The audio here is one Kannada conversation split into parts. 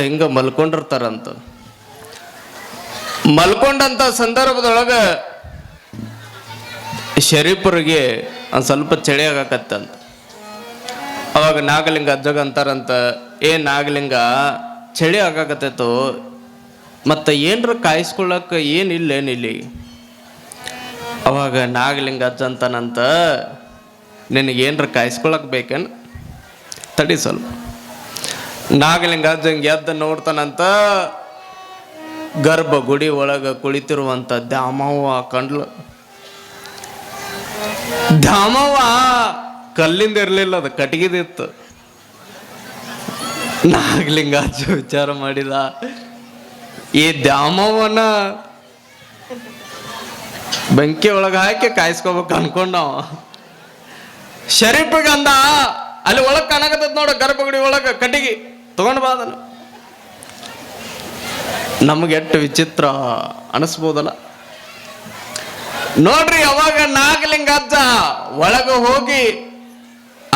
ಹಿಂಗ ಮಲ್ಕೊಂಡಿರ್ತಾರಂತ. ಮಲ್ಕೊಂಡಂತ ಸಂದರ್ಭದೊಳಗ ಶರೀಫರಿಗೆ ಒಂದು ಸ್ವಲ್ಪ ಚಳಿ ಆಗಾಕತ್ತಂತ. ಅವಾಗ ನಾಗಲಿಂಗ ಅಜ್ಜಗ ಅಂತಾರಂತ, ನಾಗಲಿಂಗ ಚಳಿ ಆಗಾಕತ್ತೈತು, ಮತ್ತು ಏನರ ಕಾಯಿಸ್ಕೊಳ್ಳಕ್ಕೆ ಏನಿಲ್ಲೇನಿಲ್ಲಿ. ಅವಾಗ ನಾಗಲಿಂಗ ಅಜ್ಜ ಅಂತಾನಂತ, ನಿನಗೇನರ ಕಾಯಿಸ್ಕೊಳಕ್ ಬೇಕೇನು, ತಡಿ ಸ್ವಲ್ಪ. ನಾಗಲಿಂಗ ಅಜ್ಜ ಹಿಂಗೆ ಎದ್ದು ನೋಡ್ತಾನಂತ, ಗರ್ಭ ಗುಡಿ ಒಳಗೆ ಕುಳಿತಿರುವಂಥ ದ್ಯಾಮವ್ವ ಕಂಡ್ಲು. ದ್ಯಾಮವ್ವ ಕಲ್ಲಿಂದ ಇರಲಿಲ್ಲ, ಅದು ಕಟ್ಟಿಗೆದಿತ್ತು. ನಾಗಲಿಂಗ ಅಜ್ಜ ವಿಚಾರ ಮಾಡಿದ, ಈ ದ್ಯಾಮವ್ವನ ಬೆಂಕಿ ಒಳಗೆ ಹಾಕಿ ಕಾಯಿಸ್ಕೋಬೇಕು ಅನ್ಕೊಂಡವ. ಶರೀಫಿಗಂದ, ಅಲ್ಲಿ ಒಳಗೆ ಕಾಣಕತ್ತದ ನೋಡ ಗರ್ಭಗುಡಿ ಒಳಗೆ ಕಟ್ಟಿಗೆ ತಗೊಂಡು ಬಾದನು. ನಮ್ಗೆ ಎಷ್ಟು ವಿಚಿತ್ರ ಅನಿಸ್ಬೋದಲ್ಲ ನೋಡ್ರಿ. ಅವಾಗ ನಾಗಲಿಂಗ ಅಜ್ಜ ಒಳಗೆ ಹೋಗಿ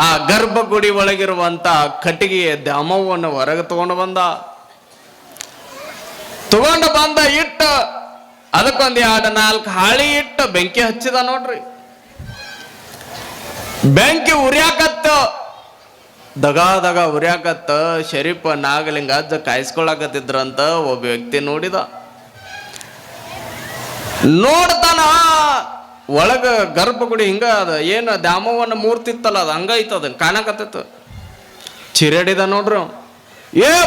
ಆ ಗರ್ಭಗುಡಿ ಒಳಗಿರುವಂತ ಕಟ್ಟಿಗೆ ದ್ಯಾಮವ್ವನ ಹೊರಗೆ ತಗೊಂಡು ಬಂದ ಇಟ್ಟು ಅದಕ್ಕೊಂದು 2-4 ಹಾಳಿ ಇಟ್ಟು ಬೆಂಕಿ ಹಚ್ಚಿದ ನೋಡ್ರಿ. ಬೆಂಕಿ ಉರಿಯಾಕತ್ತ, ದಗ ಉರಿಯಾಕತ್ತ. ಶರೀಫ ನಾಗಲಿಂಗ ಅಜ್ಜ ಕಾಯಿಸ್ಕೊಳಕತ್ತಿದ್ರಂತ. ಒಬ್ಬ ವ್ಯಕ್ತಿ ನೋಡ್ತಾನ, ಒಳಗ ಗರ್ಭಗುಡಿ ಹಿಂಗ ಅದ, ಏನು ದ್ಯಾಮವ್ವನ ಮೂರ್ತಿ ಇತ್ತಲ್ಲ, ಅದು ಹಂಗೈತದ ಕಾಣಕತ್ತಿತ್ತು. ಚಿರಡಿದ ನೋಡ್ರಿ,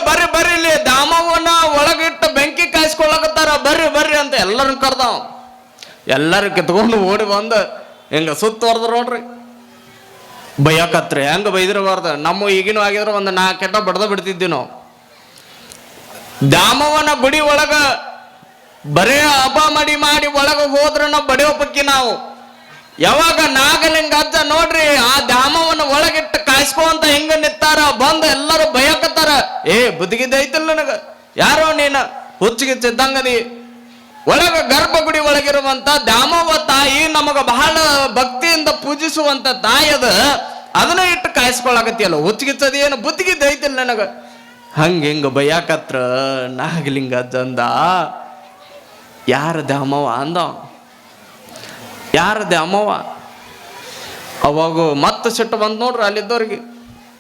ಬರ್ರಿ ಬರ್ರಿ, ಇಲ್ಲಿ ದ್ಯಾಮವ್ವನ ಒಳಗಿಟ್ಟು ಬೆಂಕಿ ಕಾಯಿಸ್ಕೊಳಕತ್ತಾರ, ಬರ್ರಿ ಅಂತ ಎಲ್ಲರನ್ನ ಕರ್ದಾವ. ಎಲ್ಲರೂ ಕಿತ್ಕೊಂಡು ಓಡಿ ಬಂದು ಹಿಂಗ ಸುತ್ತುವರ್ದ್ರು ನೋಡ್ರಿ. ಬೈಯಕತ್ರಿ, ಹೆಂಗ ಬೈದಿರಬಾರ್ದ. ನಮ್ಮ ಈಗಿನೂ ಆಗಿದ್ರೆ ಒಂದು 4 ಕೆಟ್ಟ ಬಡ್ದ ಬಿಡ್ತಿದ್ವಿ ನಾವು. ದ್ಯಾಮವ್ವನ ಗುಡಿ ಒಳಗ ಬರೇ ಹಬ್ಬ ಮಾಡಿ ಒಳಗ ಹೋದ್ರ ನಾವು ಬಡಿಯೋ ಪಕ್ಕಿ ನಾವು. ಯಾವಾಗ ನಾಗಲಿಂಗ ಅಜ್ಜ ನೋಡ್ರಿ ಆ ದ್ಯಾಮವ್ವನ ಒಳಗಿಟ್ಟು ಕಾಯಿಸ್ಕೊಂತ ಹಿಂಗ ನಿತ್ತಾರ, ಬಂದು ಎಲ್ಲರೂ ಬಯಕತ್ತಾರ. ಬುದ್ಧಿಗಿದ್ದ ಐತಿಲ್ಲ ನನಗ, ಯಾರೋ ನೀನ ಹುಚ್ಚಿಗಿಚ್ಚಿದ್ದಂಗದಿ. ಒಳಗ ಗರ್ಭಗುಡಿ ಒಳಗಿರುವಂತ ದ್ಯಾಮವ್ವ ತಾಯಿ ನಮಗ ಬಹಳ ಭಕ್ತಿಯಿಂದ ಪೂಜಿಸುವಂತ ತಾಯಿ ಅದ, ಅದನ್ನ ಇಟ್ಟು ಕಾಯಿಸ್ಕೊಳಕತ್ತಿಯಲ್ಲ, ಹುಚ್ಚಿಗಿಚ್ಚದ ಏನು ಬುದ್ಧಿಗಿದ್ದ ಐತಿಲ್ಲ ನನಗ. ಹಿಂಗ ಬಯ್ಯಾಕತ್ರ ನಾಗಲಿಂಗ ಅಜ್ಜ ಅಂದ, ಯಾರ ದ್ಯಾಮವ್ವ ಅಂದ, ಯಾರ ದ್ಯಾಮವ್ವ. ಅವಾಗ ಮತ್ತೆ ಸಿಟ್ಟು ಬಂದ್ ನೋಡ್ರಿ ಅಲ್ಲಿದ್ದವ್ರಿಗೆ,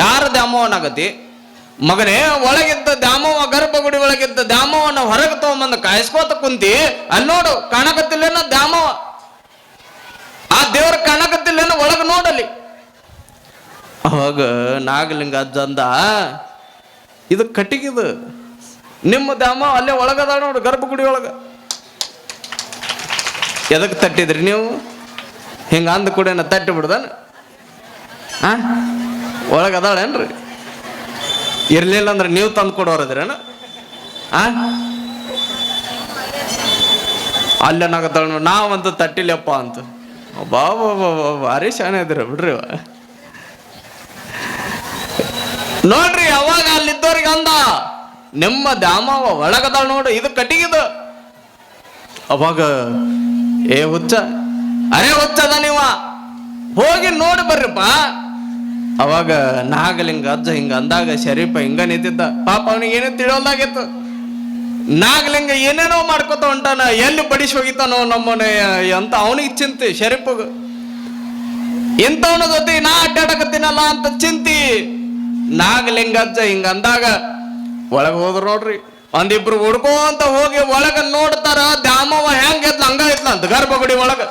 ಯಾರ ದ್ಯಾಮವ್ವನಾಗತಿ ಮಗನೇ, ಒಳಗಿದ್ದ ದ್ಯಾಮವ್ವ ಗರ್ಭಗುಡಿ ಒಳಗಿದ್ದ ದ್ಯಾಮವ್ವನ ಹೊರಗೆ ತಗೊಂಬಂದು ಕಾಯಿಸ್ಕೋತ ಕುಂತಿ, ಅಲ್ಲಿ ನೋಡು ಕಾಣಕತ್ತಿಲ್ಲೇನ ದ್ಯಾಮವ್ವ, ಆ ದೇವ್ರ ಕಾಣಕತ್ತಿಲ್ಲೇನ ಒಳಗೆ ನೋಡಲಿ. ಅವಾಗ ನಾಗಲಿಂಗ ಅಜ್ಜ ಅಂದ, ಇದು ಕಟ್ಟಿಗಿದು, ನಿಮ್ಮ ದ್ಯಾಮವ್ವ ಅಲ್ಲೇ ಒಳಗದ ನೋಡು ಗರ್ಭಗುಡಿ ಒಳಗ. ಎದಕ್ಕೆ ತಟ್ಟಿದ್ರಿ ನೀವು? ಹಿಂಗ ಅಂದ ಕೂಡ ತಟ್ಟಿ ಬಿಡ್ದಾನ, ಒಳಗದಾಳೇನ್ರಿ? ಇರ್ಲಿಲ್ಲ ಅಂದ್ರೆ ನೀವು ತಂದು ಕೊಡೋರದ್ರೇನ? ಅಲ್ಲೇನಾಗತ್ತಾಳ, ನಾವಂತೂ ತಟ್ಟಿಲ್ಲಪ್ಪ ಅಂತ. ಬಾಬಾ ಭಾರಿ ಶಾನೆ ಇದ್ದೀರ ಬಿಡ್ರಿ. ನೋಡ್ರಿ ಅವಾಗ ಅಲ್ಲಿದ್ದವ್ರಿಗೆ ಅಂದ, ನಿಮ್ಮ ದ್ಯಾಮವ್ವ ಒಳಗದಾಳ ನೋಡು, ಇದು ಕಟ್ಟಿಗಿದು. ಅವಾಗ ಹುಚ್ಚ, ಹುಚ್ಚದ ನೀವ, ಹೋಗಿ ನೋಡಿ ಬರ್ರಿಪ್ಪ. ಅವಾಗ ನಾಗಲಿಂಗ ಅಜ್ಜ ಹಿಂಗ ಅಂದಾಗ ಶರೀಫ ಹಿಂಗ ನಿಂತಿದ್ದ. ಪಾಪ ಅವನಿಗೆ ಏನೋ ತಿಳಿಯೋದಾಗಿತ್ತು. ನಾಗಲಿಂಗ ಏನೇನೋ ಮಾಡ್ಕೊತ ಹೊಂಟಾನ, ಎಲ್ಲಿ ಬಡಿಸಿ ಹೋಗಿತಾನೋ ನಮ್ಮನೆ ಅಂತ ಅವನಿಗೆ ಚಿಂತೆ. ಶರೀಫಗ ಇಂಥವನ ಜೊತೆ ನಾ ಅಡ್ಡಾಡಕತ್ತೀನಲ್ಲ ಅಂತ ಚಿಂತಿ. ನಾಗಲಿಂಗ ಅಜ್ಜ ಹಿಂಗ ಅಂದಾಗ ಒಳಗೆ ಹೋದ್ರು ನೋಡ್ರಿ. ಒಂದಿಬ್ರು ಹುಡ್ಕೋಂತ ಹೋಗಿ ಒಳಗ ನೋಡ್ತಾರ, ದ್ಯಾಮವ್ವ ಹೆಂಗ ಎದ್ಲ ಹಂಗ ಇತ್ಲ ಅಂತ ಗರ್ಭಗುಡಿ ಒಳಗ.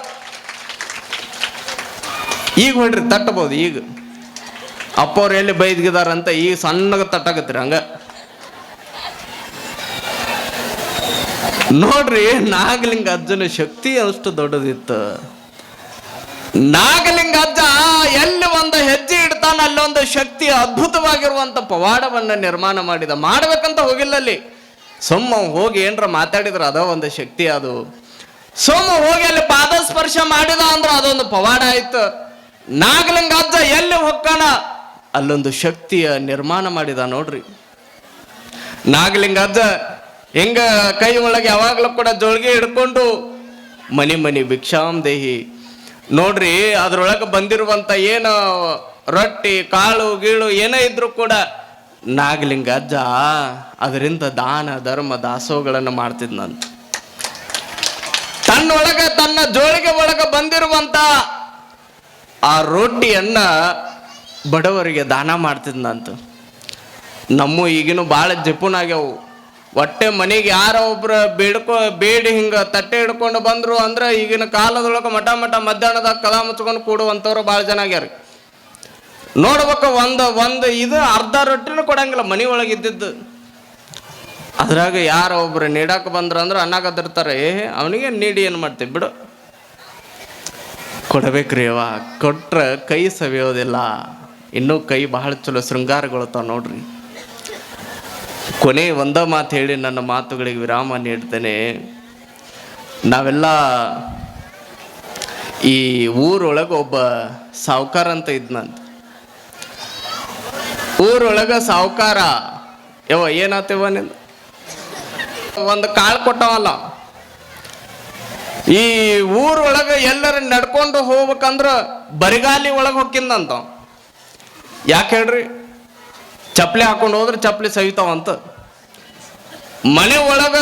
ಈಗ ಹೊಡ್ರಿ ತಟ್ಟಬಹುದು, ಈಗ ಅಪ್ಪವ್ರು ಎಲ್ಲಿ ಬೈದ್ಗಿದಾರಂತ ಈಗ ಸಣ್ಣಗ ತಟ್ಟಾಕತ್ರಿ ಹಂಗ. ನೋಡ್ರಿ ನಾಗಲಿಂಗ ಅಜ್ಜನ ಶಕ್ತಿ ಅಷ್ಟು ದೊಡ್ಡದಿತ್ತು. ನಾಗಲಿಂಗ ಅಜ್ಜ ಎಲ್ಲಿ ಒಂದು ಹೆಜ್ಜೆ ಇಡ್ತಾನ ಅಲ್ಲೊಂದು ಶಕ್ತಿ, ಅದ್ಭುತವಾಗಿರುವಂತ ಪವಾಡವನ್ನ ನಿರ್ಮಾಣ ಮಾಡಿದ. ಮಾಡ್ಬೇಕಂತ ಹೋಗಿಲ್ಲ ಅಲ್ಲಿ, ಸೊಮ್ಮ ಹೋಗಿ ಏನರ ಮಾತಾಡಿದ್ರ ಅದ ಒಂದು ಶಕ್ತಿ. ಅದು ಸೋಮ ಹೋಗಿ ಅಲ್ಲಿ ಪಾದ ಸ್ಪರ್ಶ ಮಾಡಿದ ಅಂದ್ರ ಅದೊಂದು ಪವಾಡ ಆಯ್ತು. ನಾಗಲಿಂಗ ಅಜ್ಜ ಎಲ್ಲಿ ಹೊಕ್ಕಾನ ಅಲ್ಲೊಂದು ಶಕ್ತಿಯ ನಿರ್ಮಾಣ ಮಾಡಿದ ನೋಡ್ರಿ. ನಾಗಲಿಂಗ ಅಜ್ಜ ಹಿಂಗ ಕೈ ಒಳಗೆ ಯಾವಾಗ್ಲೂ ಕೂಡ ಜೋಳಿಗೆ ಹಿಡ್ಕೊಂಡು ಮನಿ ಭಿಕ್ಷಾಂ ದೇಹಿ ನೋಡ್ರಿ. ಅದ್ರೊಳಗೆ ಬಂದಿರುವಂತ ಏನು ರೊಟ್ಟಿ ಕಾಳು ಗೀಳು ಏನೇ ಇದ್ರು ಕೂಡ ನಾಗಲಿಂಗ ಅಜ್ಜ ಅದರಿಂದ ದಾನ ಧರ್ಮ ದಾಸೋಹಗಳನ್ನು ಮಾಡ್ತಿದ್ನಂತ. ತನ್ನೊಳಗ ತನ್ನ ಜೋಳಿಗೆ ಒಳಗ ಬಂದಿರುವಂತ ಆ ರೊಟ್ಟಿಯನ್ನ ಬಡವರಿಗೆ ದಾನ ಮಾಡ್ತಿದ್ನಂತ. ನಮ್ಮ ಈಗಿನ ಭಾಳ ಜಪುನಾಗ್ಯಾವು. ಹೊಟ್ಟೆ ಮನೆಗೆ ಯಾರ ಒಬ್ರು ಬೇಡಿ ಹಿಂಗ ತಟ್ಟೆ ಹಿಡ್ಕೊಂಡು ಬಂದ್ರು ಅಂದ್ರೆ ಈಗಿನ ಕಾಲದೊಳಗೆ ಮಠ ಮಧ್ಯಾಹ್ನದಾಗ ಕದ ಮುಚ್ಕೊಂಡು ಕೂಡುವಂಥವ್ರು ಭಾಳ ಜನ ಆಗ್ಯಾರ. ನೋಡ್ಬೇಕು, ಒಂದು ಇದು ಅರ್ಧ ರೊಟ್ಟಿನೂ ಕೊಡಂಗಿಲ್ಲ ಮನೆ ಒಳಗೆ ಇದ್ದಿದ್ದು. ಅದ್ರಾಗ ಯಾರ ಒಬ್ರು ನೀಡಾಕ ಬಂದ್ರ ಅನ್ನಕತ್ತಿರ್ತಾರೆ, ಅವನಿಗೆ ನೀಡಿ ಏನು ಮಾಡ್ತೀವಿ ಬಿಡು, ಕೊಡಬೇಕ್ರಿ ಅವ, ಕೊಟ್ರ ಕೈ ಸವಿಯೋದಿಲ್ಲ. ಇನ್ನೂ ಕೈ ಬಹಳ ಚಲೋ ಶೃಂಗಾರಗೊಳ್ತಾವ ನೋಡ್ರಿ. ಕೊನೆ ಒಂದ ಮಾತು ಹೇಳಿ ನನ್ನ ಮಾತುಗಳಿಗೆ ವಿರಾಮ ನೀಡ್ತೇನೆ. ನಾವೆಲ್ಲ ಈ ಊರೊಳಗೆ ಒಬ್ಬ ಸಾವುಕಾರ ಅಂತ ಇದ್ನಂತ. ಊರೊಳಗ ಸಾವುಕಾರ ಏನಾತೇವ ನಿಂದ ಒಂದು ಕಾಳು ಕೊಟ್ಟವಲ್ಲ. ಈ ಊರೊಳಗ ಎಲ್ಲರೂ ನಡ್ಕೊಂಡು ಹೋಗ್ಬೇಕಂದ್ರ ಬರಿಗಾಲಿ ಒಳಗೆ ಹೊಕ್ಕಿಂದಂತ. ಯಾಕೆ ಹೇಳ್ರಿ? ಚಪ್ಪಲಿ ಹಾಕೊಂಡು ಹೋದ್ರೆ ಚಪ್ಪಲಿ ಸವಿತಾವಂತ. ಮನೆ ಒಳಗ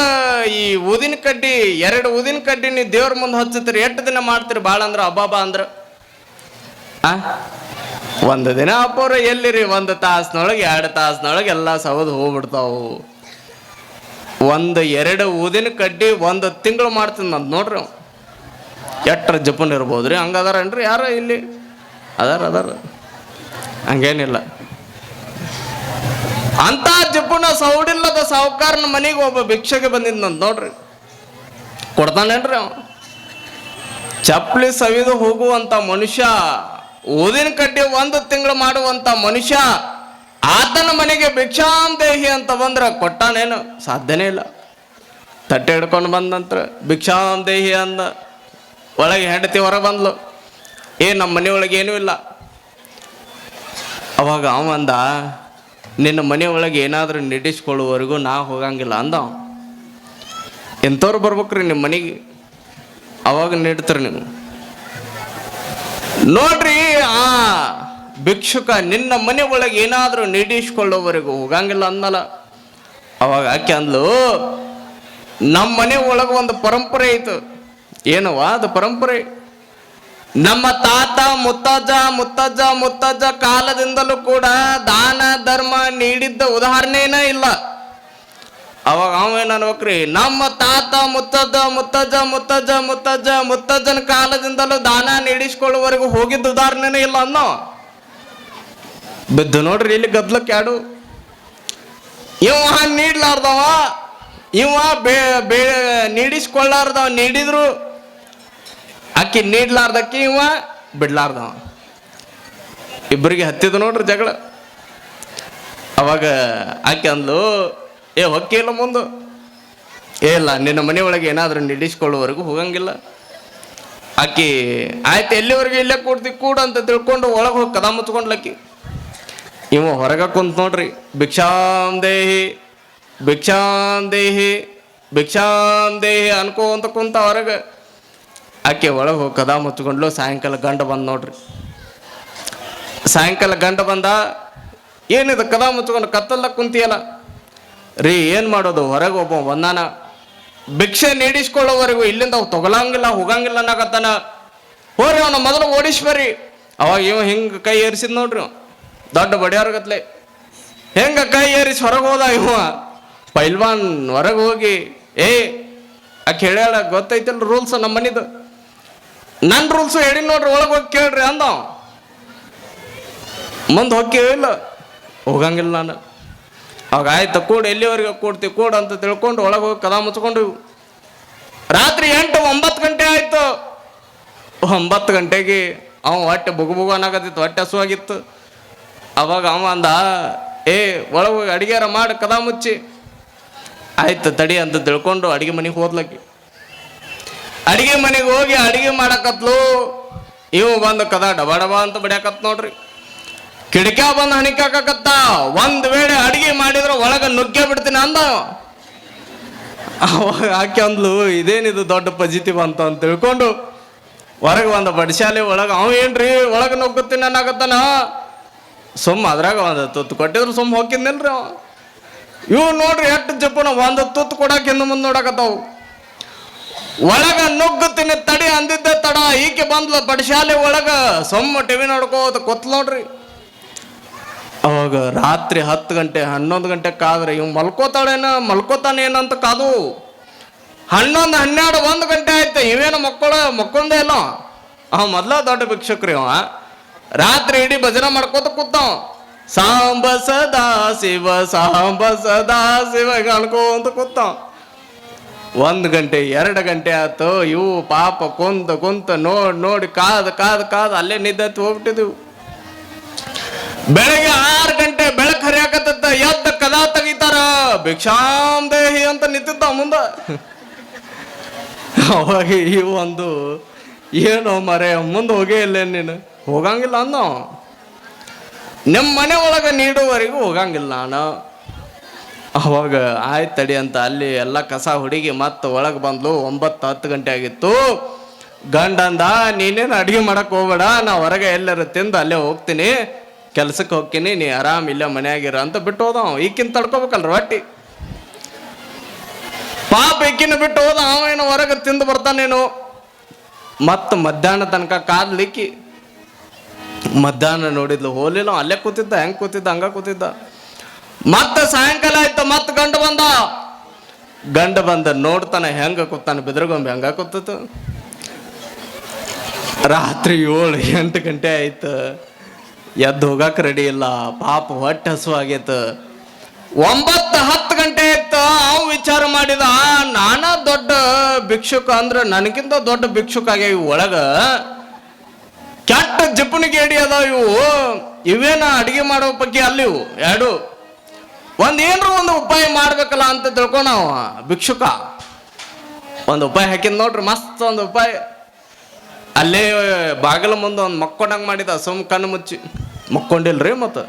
ಈ ಊದಿನ ಕಡ್ಡಿ 2 ಊದಿನ ಕಡ್ಡಿ ನೀವು ದೇವ್ರ ಮುಂದೆ ಹಚ್ಚತ್ತೀರಿ, ಎಷ್ಟು ದಿನ ಮಾಡ್ತೀರಿ? ಭಾಳ ಅಂದ್ರೆ ಅಬ್ಬಾಬ ಅಂದ್ರೆ ಒಂದು ದಿನ ಅಪ್ಪವ್ರ ಎಲ್ಲಿರಿ, 1 ತಾಸಿನೊಳಗೆ 2 ತಾಸಿನೊಳಗೆ ಎಲ್ಲ ಸವದು ಹೋಗ್ಬಿಡ್ತಾವು. 1-2 ಊದಿನ ಕಡ್ಡಿ 1 ತಿಂಗಳು ಮಾಡ್ತೀನಿ ನಂದು ನೋಡ್ರಿ. ಎಟ್ರ ಜಪನ್ ಇರ್ಬೋದ್ರಿ? ಹಂಗದಾರನ್ರಿ ಯಾರ ಇಲ್ಲಿ? ಅದಾರ ಹಂಗೇನಿಲ್ಲ. ಅಂತ ಜಪುನ ಸೌಡಿಲ್ಲದ ಸಾವುಕಾರನ ಮನೆಗೆ ಒಬ್ಬ ಭಿಕ್ಷೆಗೆ ಬಂದಿದ್ನಂತ ನೋಡ್ರಿ. ಕೊಡ್ತಾನೇನ್ರಿ ಅವ? ಚಪ್ಪಲಿ ಸವಿದು ಹೋಗುವಂತ ಮನುಷ್ಯ, ಊದಿನ ಕಡ್ಡಿ 1 ತಿಂಗಳು ಮಾಡುವಂತ ಮನುಷ್ಯ, ಆತನ ಮನೆಗೆ ಭಿಕ್ಷಾಂ ದೇಹಿ ಅಂತ ಬಂದ್ರ ಕೊಟ್ಟಾನೇನು? ಸಾಧ್ಯನೇ ಇಲ್ಲ. ತಟ್ಟೆ ಹಿಡ್ಕೊಂಡು ಬಂದಂತ್ರ ಭಿಕ್ಷಾಂ ದೇಹಿ ಅಂದ. ಒಳಗೆ ಹೆಂಡತಿ ಹೊರ ಬಂದ್ಲು, ನಮ್ಮ ಮನೆಯೊಳಗೆ ಏನೂ ಇಲ್ಲ. ಅವಾಗ ಅವಂದ, ನಿನ್ನ ಮನೆಯೊಳಗೆ ಏನಾದರೂ ನಿಡಿಸ್ಕೊಳ್ಳುವವರೆಗೂ ನಾ ಹೋಗಂಗಿಲ್ಲ ಅಂದ. ಎಂಥವ್ರು ಬರ್ಬೇಕ್ರಿ ನಿಮ್ಮ ಮನೆಗೆ? ಅವಾಗ ನೀಡ್ತೀರಿ ನೀವು ನೋಡ್ರಿ. ಆ ಭಿಕ್ಷುಕ ನಿನ್ನ ಮನೆ ಒಳಗೆ ಏನಾದರೂ ನೀಡಿಸ್ಕೊಳ್ಳೋವರೆಗೂ ಹೋಗಂಗಿಲ್ಲ ಅಂದಲ್ಲ. ಅವಾಗ ಆಕೆ ಅಂದ್ಲು, ನಮ್ಮ ಮನೆ ಒಳಗೆ ಒಂದು ಪರಂಪರೆ ಐತು. ಏನವ ಅದು ಪರಂಪರೆ? ನಮ್ಮ ತಾತ ಮುತ್ತಜ್ಜ ಕಾಲದಿಂದಲೂ ಕೂಡ ದಾನ ಧರ್ಮ ನೀಡಿದ್ದ ಉದಾಹರಣೆನ ಇಲ್ಲ. ಅವಾಗ ಅವೇನು ಅನ್ಬೇಕ್ರಿ, ನಮ್ಮ ತಾತ ಮುತ್ತಜ್ಜನ ಕಾಲದಿಂದಲೂ ದಾನ ನೀಡಿಸ್ಕೊಳ್ಳುವವರೆಗೂ ಹೋಗಿದ್ದ ಉದಾಹರಣೆನೇ ಇಲ್ಲ ಅನ್ನೋ. ಬಿದ್ದು ನೋಡ್ರಿ ಇಲ್ಲಿ ಗದ್ಲಕ್ಕೆ ಯಾಡು. ಇವ ನೀಡ್ಲಾರ್ದವ, ಇವ ನೀಡಿಸ್ಕೊಳ್ಳಾರ್ದವ ನೀಡಿದ್ರು, ಆಕಿ ನೀಡ್ಲಾರ್ದಕ್ಕೆ ಇವ ಬಿಡ್ಲಾರ್ದವ. ಇಬ್ಬರಿಗೆ ಹತ್ತಿದ ನೋಡ್ರಿ ಜಗಳ. ಅವಾಗ ಆಕೆ ಅಂದ್ಲು, ಹೊಕ್ಕಿ ಇಲ್ಲ ಮುಂದು, ಇಲ್ಲ ನಿನ್ನ ಮನೆಯೊಳಗೆ ಏನಾದರೂ ನೀಡಿಸ್ಕೊಳ್ಳುವವರೆಗೂ ಹೋಗಂಗಿಲ್ಲ. ಆಕಿ ಆಯ್ತು ಎಲ್ಲಿವರೆಗೆ ಇಲ್ಲೇ ಕೂಡ ಅಂತ ತಿಳ್ಕೊಂಡು ಒಳಗೆ ಹೋಗಿ ಕದ ಮುಚ್ಕೊಂಡ್ಲಕ್ಕಿ. ಇವ ಹೊರಗ ಕುಂತ ನೋಡ್ರಿ, ಭಿಕ್ಷಾಂ ದೇಹಿ ಅನ್ಕೋಂತ ಕುಂತ ಹೊರಗೆ. ಆಕೆ ಒಳಗೆ ಹೋಗಿ ಕದ ಮುಚ್ಕೊಂಡ್ಲು. ಸಾಯಂಕಾಲ ಗಂಡ ಬಂದ ನೋಡ್ರಿ. ಸಾಯಂಕಾಲ ಗಂಡ ಬಂದ, ಏನಿದೆ ಕದ ಮುಚ್ಕೊಂಡು ಕತ್ತಲ್ದಾಗ ಕುಂತಿಯಲ್ಲ ರೀ, ಏನು ಮಾಡೋದು? ಹೊರಗೆ ಒಬ್ಬ ಬಂದಾನ, ಭಿಕ್ಷೆ ನೀಡಿಸ್ಕೊಳ್ಳೋವರೆಗೂ ಇಲ್ಲಿಂದ ತಗೊಳಂಗಿಲ್ಲ ಹೋಗಂಗಿಲ್ಲ ಅನ್ನಕತ್ತಾನ. ಹೋರಿ ಅವನ ಮೊದಲು ಓಡಿಸ್ಬರ್ರಿ. ಅವಾಗ ಇವ ಹಿಂಗೆ ಕೈ ಏರಿಸಿದ್ ನೋಡ್ರಿ, ದೊಡ್ಡ ಬಡಿಯಾರ್ಗತ್ಲೆ ಹೆಂಗ ಕೈ ಏರಿಸಿ ಹೊರಗೆ ಹೋದ ಇವ. ಪೈಲ್ವಾನ್ ಹೊರಗೆ ಹೋಗಿ, ಆಕೆ ಹೇಳ್ಯಾಳ, ಗೊತ್ತೈತಿಲ್ಲ ರೂಲ್ಸ್ ನಮ್ಮ ಮನಿದು, ನನ್ನ ರೂಲ್ಸು ಹೇಳಿ ನೋಡ್ರಿ, ಒಳಗೆ ಹೋಗಿ ಕೇಳ್ರಿ ಅಂದ. ಮುಂದೆ ಹೋಗ್ತೀವಿಲ್ಲ, ಹೋಗಂಗಿಲ್ಲ ನಾನು. ಅವಾಗ ಆಯ್ತು ಕೂಡ, ಎಲ್ಲಿವರೆಗೆ ಕೂಡ್ತೀವಿ ಕೂಡ ಅಂತ ತಿಳ್ಕೊಂಡು ಒಳಗೆ ಹೋಗಿ ಕದ ಮುಚ್ಕೊಂಡು. ರಾತ್ರಿ 8-9 ಗಂಟೆ ಆಯ್ತು. 9 ಗಂಟೆಗೆ ಅವ ಹೊಟ್ಟೆ ಬುಗು ಅನ್ನಕತ್ತಿತ್ತು, ಹೊಟ್ಟೆ ಹಸುವಾಗಿತ್ತು. ಅವಾಗ ಅವ ಅಂದ, ಒಳಗೆ ಹೋಗಿ ಅಡಿಗೆರ ಮಾಡಿ ಕದ ಮುಚ್ಚಿ. ಆಯ್ತು ತಡಿ ಅಂತ ತಿಳ್ಕೊಂಡು ಅಡಿಗೆ ಮನೆಗೆ ಹೋದ್ಲಕ್ಕಿ. ಅಡಿಗೆ ಮನೆಗೆ ಹೋಗಿ ಅಡಿಗೆ ಮಾಡಕತ್ಲು. ಇವು ಬಂದು ಕದ ಡಬ ಅಂತ ಬಡಿಯಾಕತ್ ನೋಡ್ರಿ. ಕಿಡಿಕ ಬಂದು ಹಣಿಕಾಕತ್ತ. ಒಂದ್ ವೇಳೆ ಅಡಿಗೆ ಮಾಡಿದ್ರೆ ಒಳಗೆ ನುಗ್ಗೆ ಬಿಡ್ತೀನಿ ಅಂದ. ಅವಾಗ ಆಕೆ ಅಂದ್ಲು, ಇದೇನಿದು ದೊಡ್ಡ ಪಜಿತಿ ಬಂತು ಅಂತ ತಿಳ್ಕೊಂಡು ಹೊರಗೆ ಬಂದ ಬಡಿಶಾಲೆ ಒಳಗೆ. ಅವ ಏನ್ರಿ ಒಳಗೆ ನುಗ್ಗುತ್ತೀನಿ ಅನ್ನಾಗತ್ತಾನ. ಸುಮ್ಮ ಅದ್ರಾಗ ಒಂದು ತುತ್ತು ಕೊಟ್ಟಿದ್ರು ಸುಮ್ಮ ಹೋಗಿದ್ನಿಲ್ರಿ ಅವ. ಇವು ನೋಡ್ರಿ ಎಷ್ಟು ಜಪ್ಪನ ಒಂದು ತುತ್ತು ಕೊಡಾಕ ಹಿಂದೆ ಮುಂದೆ ನೋಡಕತ್ತಾವು. ಒಳಗ ನುಗ್ಗು ತಿನ್ನಿ ತಡಿ ಅಂದಿದ್ದ ತಡ ಈಕೆ ಬಂದ್ಲ ಪಡಶಾಲೆ ಒಳಗ ಸೊಮ್ಮ ಟಿವಿ ನೋಡ್ಕೋತ ಕೂತ್ ನೋಡ್ರಿ. ಅವಾಗ ರಾತ್ರಿ 10 ಗಂಟೆ 11 ಗಂಟೆ ಕಾದ್ರೆ ಇವ್ ಮಲ್ಕೋತಾನೇನಂತ ಕಾದು 11, 12, 1 ಗಂಟೆ ಆಯ್ತು. ಇವೇನು ಮಕ್ಕೊಂದೇ ಇಲ್ಲ. ಮೊದ್ಲ ದೊಡ್ಡ ಭಿಕ್ಷಕ್ರಿ ಅವ. ರಾತ್ರಿ ಇಡೀ ಭಜನೆ ಮಾಡ್ಕೋತ ಕೂತಾವ. ಸಾಂಬ ಸದಾ ಶಿವ ಸಾಂಬ ಸದಾ ಶಿವ ಅನ್ಕೋಂತ ಕೂತಾವ. 1 ಗಂಟೆ 2 ಗಂಟೆ ಆಯ್ತು. ಇವು ಪಾಪ ಕುಂತ ನೋಡಿ ಕಾದ್ ಅಲ್ಲೇ ನಿದ್ದತ್ತು ಹೋಗ್ಬಿಟ್ಟಿದ್ವು. ಬೆಳಗ್ಗೆ 6 ಗಂಟೆ ಬೆಳಕು ಹರಿಯಾಕತ್ತ ಎದ್ದ ಕದಾ ತೆಗಿತಾರ. ಭಿಕ್ಷಾಂ ದೇಹಿ ಅಂತ ನಿಂತಿದ್ದ ಮುಂದ. ಅವಾಗ ಈ ಒಂದು ಏನೋ ಮರೆ ಮುಂದೆ ಹೋಗೇ ಇಲ್ಲ, ನೀನು ಹೋಗಂಗಿಲ್ಲ ಅಂದ. ನಿಮ್ಮ ಮನೆ ಒಳಗೆ ನೀಡುವವರೆಗೂ ಹೋಗಂಗಿಲ್ಲ ನಾನು. ಅವಾಗ ಆಯ್ತು ತಡಿ ಅಂತ ಅಲ್ಲಿ ಎಲ್ಲ ಕಸ ಹುಡುಗಿ ಮತ್ತೆ ಒಳಗೆ ಬಂದ್ಲು. 9-10 ಗಂಟೆ ಆಗಿತ್ತು. ಗಂಡಂದ ನೀನೇನು ಅಡುಗೆ ಮಾಡಕ್ಕೆ ಹೋಗ್ಬೇಡ, ನಾ ಹೊರಗೆ ಎಲ್ಲರೂ ತಿಂದು ಅಲ್ಲೇ ಹೋಗ್ತೀನಿ, ಕೆಲ್ಸಕ್ಕೆ ಹೋಗ್ತೀನಿ, ನೀ ಆರಾಮ್ ಇಲ್ಲೇ ಮನೆಯಾಗಿರ ಅಂತ ಬಿಟ್ಟು ಹೋದ. ಈಕಿನ ತಡ್ಕೋಬೇಕಲ್ರ ಹೊಟ್ಟಿ. ಪಾಪ ಈಕಿನ ಬಿಟ್ಟು ಹೋದ. ಅವೇನು ಹೊರಗೆ ತಿಂದು ಬರ್ತಾನೇನು. ಮತ್ತು ಮಧ್ಯಾಹ್ನ ತನಕ ಕಾದ್ಲಿಕ್ಕಿ ಮಧ್ಯಾಹ್ನ ನೋಡಿದ್ಲು, ಹೋಲಿಲ್ಲ, ಅಲ್ಲೇ ಕೂತಿದ್ದ. ಹೆಂಗೆ ಕೂತಿದ್ದ ಹಂಗ ಕೂತಿದ್ದ. ಮತ್ತೆ ಸಾಯಂಕಾಲ ಆಯ್ತು. ಮತ್ತೆ ಗಂಡ ಬಂದ ನೋಡ್ತಾನೆ ಹೆಂಗ ಕೂತಾನೆ, ಬಿದ್ರಗೊಂಬೆ ಹಂಗ ಕೂತಿತ್ತು. ರಾತ್ರಿ 7-8 ಗಂಟೆ ಆಯ್ತು. ಎದ್ದು ಹೋಗಕ್ಕೆ ರೆಡಿ ಇಲ್ಲ. ಪಾಪ ಹೊಟ್ಟೆ ಹಸು ಆಗೈತು. 9-10 ಗಂಟೆ ಆಯ್ತು. ಅವ್ ವಿಚಾರ ಮಾಡಿದ, ನಾನಾ ದೊಡ್ಡ ಭಿಕ್ಷುಕ ಅಂದ್ರೆ ನನಗಿಂತ ದೊಡ್ಡ ಭಿಕ್ಷುಕ ಆಗ್ಯಾವ ಇವು. ಒಳಗ ಕೆಟ್ಟ ಜಿಪ್ಪಣಿಗೆ ಎಡಿ ಅದಾವ ಇವು. ಇವೇನ ಅಡಿಗೆ ಮಾಡೋ ಬಗ್ಗೆ ಅಲ್ಲಿ ಇವು ಎರಡು. ಏನ್ರ ಒಂದು ಉಪಾಯ ಮಾಡ್ಬೇಕಲ್ಲ ಅಂತ ತಿಳ್ಕೊಂಡವ ಭಿಕ್ಷುಕ. ಒಂದು ಉಪಾಯ ಹಾಕಿದ್ ನೋಡ್ರಿ, ಮಸ್ತ್ ಒಂದು ಉಪಾಯ. ಅಲ್ಲೇ ಬಾಗಿಲ ಮುಂದೆ ಒಂದು ಮಕ್ಕೊಂಡಂಗೆ ಮಾಡಿದ. ಸುಮ್ ಕಣ್ಣು ಮುಚ್ಚಿ ಮಕ್ಕೊಂಡಿಲ್ರಿ, ಮತ್ತು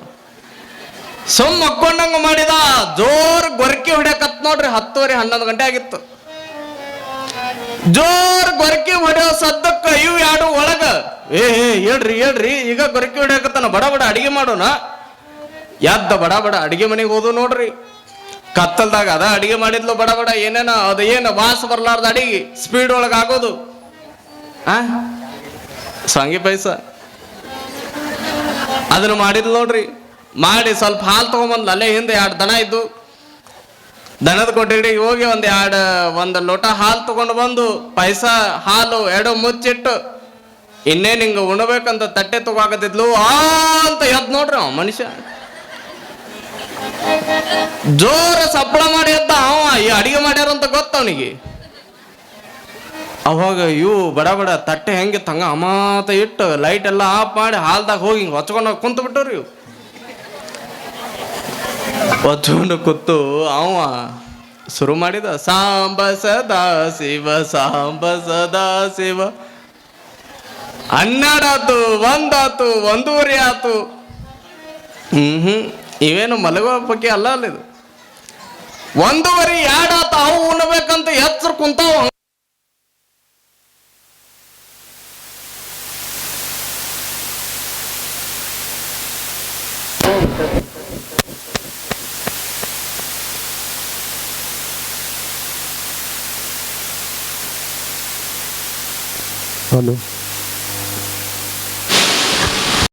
ಸುಮ್ ಮಕ್ಕೊಂಡಂಗ ಮಾಡಿದ. ಜೋರ್ ಗೊರಕಿ ಹೊಡ್ಯಾಕತ್ ನೋಡ್ರಿ. 10-11 ಗಂಟೆ ಆಗಿತ್ತು. ಜೋರ್ ಗೊರಕಿ ಹೊಡೆಯೋ ಸದ್ದಕ್ಕ ಇವು ಎರಡು ಒಳಗ ಹೇಳ್ರಿ ಈಗ ಗೊರಕಿ ಹೊಡ್ಯಾಕತ್ತಾನ, ಬಡ ಅಡಿಗೆ ಮಾಡೋಣ. ಎದ್ದ ಬಡ ಅಡಿಗೆ ಮನೆಗೆ ಹೋದು ನೋಡ್ರಿ. ಕತ್ತಲ್ದಾಗ ಅದ ಅಡಿಗೆ ಮಾಡಿದ್ಲು ಬಡ ಏನೇನ ಅದು ಏನು ವಾಸ ಬರ್ಲಾರ್ದ ಅಡಿಗೆ ಸ್ಪೀಡ್ ಒಳಗ ಆಗೋದು. ಸಂಗಿ ಪೈಸ ಅದನ್ನ ಮಾಡಿದ್ಲು ನೋಡ್ರಿ. ಮಾಡಿ ಸ್ವಲ್ಪ ಹಾಲು ತಗೊಂಬಂದ್ಲು. ಅಲ್ಲೇ ಹಿಂದೆ 2 ದನ ಇದ್ದು. ದನದ ಕೊಟ್ಟಿಗೆ ಹೋಗಿ ಒಂದು ಲೋಟ ಹಾಲು ತಗೊಂಡು ಬಂದು ಪೈಸ ಹಾಲು 2 ಮುಚ್ಚಿಟ್ಟು ಇನ್ನೇನು ಹಿಂಗ ಉಣಬೇಕಂತ ತಟ್ಟೆ ತಗೋಕತ್ತಿದ್ಲು. ಅಂತ ಎದ್ ನೋಡ್ರಿ ಅವ ಮನುಷ್ಯ. ಜೋರ ಸಪ್ಪಳ ಮಾಡಿ ಎದ್ದ ಅವ. ಈ ಅಡಿಗೆ ಮಾಡ್ಯಾರ ಅಂತ ಗೊತ್ತ ಅವನಿಗೆ. ಅವಾಗ ಇವು ಬಡ ತಟ್ಟೆ ಹೆಂಗಿತ್ತು ಹಂಗ ಅಮಾತ ಇಟ್ಟು ಲೈಟ್ ಎಲ್ಲ ಆಫ್ ಮಾಡಿ ಹಾಲ್ದಾಗ ಹೋಗಿ ಹಿಂಗೆ ಹೊಚ್ಕೊಂಡು ಕುಂತು ಬಿಟ್ಟವ್ರಿ ಇವು. ಹೊಚ್ಕೊಂಡು ಕೂತು ಅವ ಶುರು ಮಾಡಿದ, ಸಾಂಬ ಸದಾ ಶಿವ ಸಾಂಬ ಸದಾ ಶಿವ. 12 ಆತು, 1 ಆತು, 1:30 ಆತು. ಇವೇನು ಮಲಗುವ ಬಗ್ಗೆ ಅಲ್ಲ ಇದು. 1:30, 2 ಆತ. ಅವು ಉಣ್ಬೇಕಂತ ಎಚ್ಚರ ಕುಂತಾವ. ಹಲೋ.